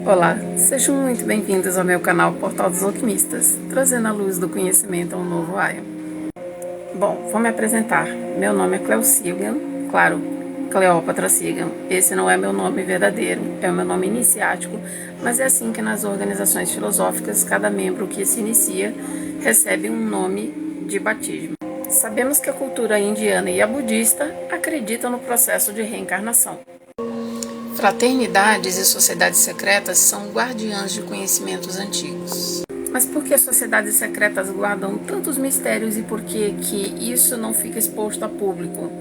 Olá, sejam muito bem-vindos ao meu canal Portal dos Alquimistas, trazendo a luz do conhecimento a um novo raio. Bom, vou me apresentar. Meu nome é Cleo Silgan, claro, Cleópatra Silgan. Esse não é meu nome verdadeiro, é o meu nome iniciático, mas é assim que nas organizações filosóficas, cada membro que se inicia recebe um nome de batismo. Sabemos que a cultura indiana e a budista acreditam no processo de reencarnação. Fraternidades e sociedades secretas são guardiãs de conhecimentos antigos. Mas por que as sociedades secretas guardam tantos mistérios e por que isso não fica exposto a público?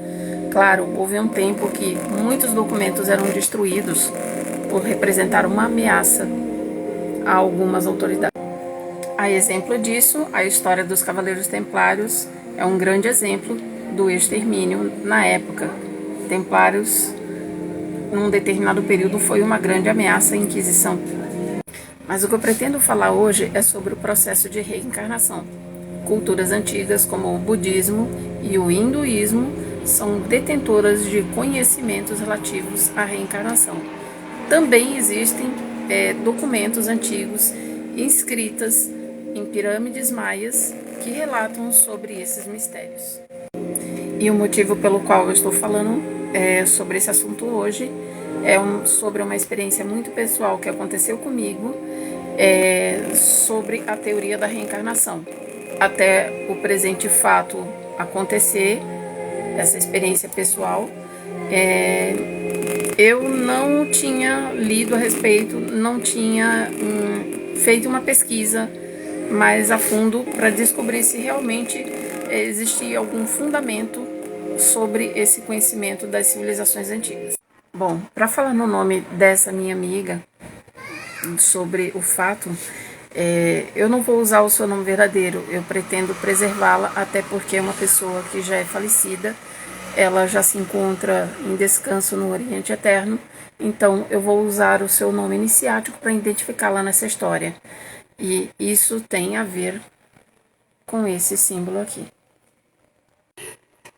Claro, houve um tempo que muitos documentos eram destruídos por representar uma ameaça a algumas autoridades. A exemplo disso, a história dos Cavaleiros Templários é um grande exemplo do extermínio na época. Templários, num determinado período, foi uma grande ameaça à Inquisição. Mas o que eu pretendo falar hoje é sobre o processo de reencarnação. Culturas antigas como o budismo e o hinduísmo são detentoras de conhecimentos relativos à reencarnação. Também existem documentos antigos inscritas em pirâmides maias que relatam sobre esses mistérios. E o motivo pelo qual eu estou falando sobre esse assunto hoje é sobre uma experiência muito pessoal que aconteceu comigo sobre a teoria da reencarnação. Até o presente fato acontecer, essa experiência pessoal, eu não tinha lido a respeito, não tinha feito uma pesquisa mais a fundo para descobrir se realmente existia algum fundamento sobre esse conhecimento das civilizações antigas. Bom, para falar no nome dessa minha amiga sobre o fato, eu não vou usar o seu nome verdadeiro, eu pretendo preservá-la, até porque é uma pessoa que já é falecida, ela já se encontra em descanso no Oriente Eterno, então eu vou usar o seu nome iniciático para identificá-la nessa história. E isso tem a ver com esse símbolo aqui.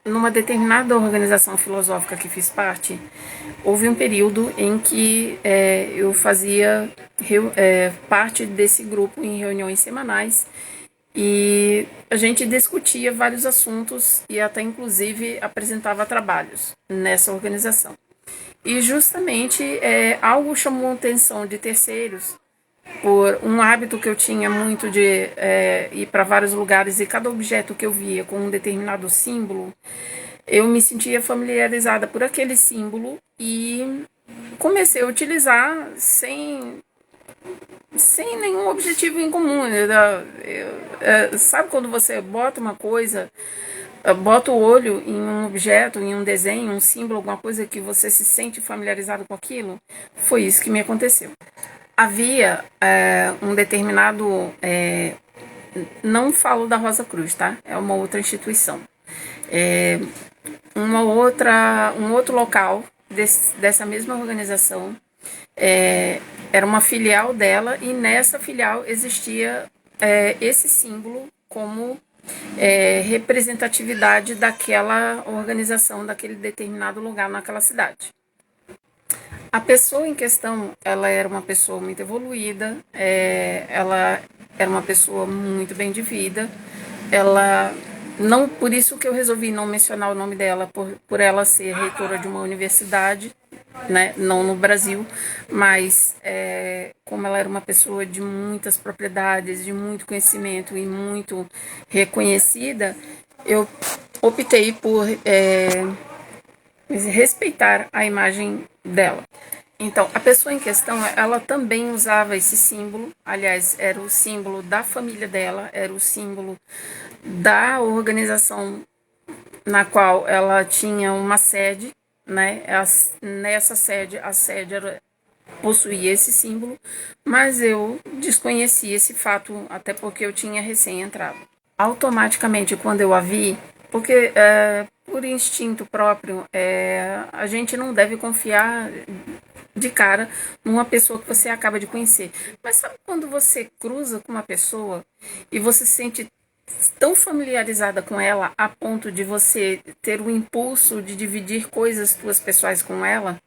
Numa determinada organização filosófica que fiz parte, houve um período em que eu fazia parte desse grupo em reuniões semanais e a gente discutia vários assuntos e até inclusive apresentava trabalhos nessa organização. E justamente algo chamou a atenção de terceiros por um hábito que eu tinha muito de ir para vários lugares e cada objeto que eu via com um determinado símbolo, eu me sentia familiarizada por aquele símbolo e comecei a utilizar sem nenhum objetivo em comum. Sabe quando você bota uma coisa, bota o olho em um objeto, em um desenho, um símbolo, alguma coisa que você se sente familiarizado com aquilo? Foi isso que me aconteceu. Havia um determinado, não falo da Rosa Cruz, tá? É uma outra instituição. Um outro local dessa mesma organização, era uma filial dela e nessa filial existia esse símbolo como representatividade daquela organização, daquele determinado lugar naquela cidade. A pessoa em questão, ela era uma pessoa muito evoluída, ela era uma pessoa muito bem de vida, não, por isso que eu resolvi não mencionar o nome dela, por ela ser reitora de uma universidade, né, não no Brasil, mas como ela era uma pessoa de muitas propriedades, de muito conhecimento e muito reconhecida, eu optei por respeitar a imagem dela. Então, a pessoa em questão, ela também usava esse símbolo, aliás, era o símbolo da família dela, era o símbolo da organização na qual ela tinha uma sede, né? Nessa sede, a sede possuía esse símbolo, mas eu desconhecia esse fato, até porque eu tinha recém entrado. Automaticamente, quando eu a vi, porque por instinto próprio, a gente não deve confiar de cara numa pessoa que você acaba de conhecer. Mas sabe quando você cruza com uma pessoa e você se sente tão familiarizada com ela a ponto de você ter o impulso de dividir coisas tuas pessoais com ela?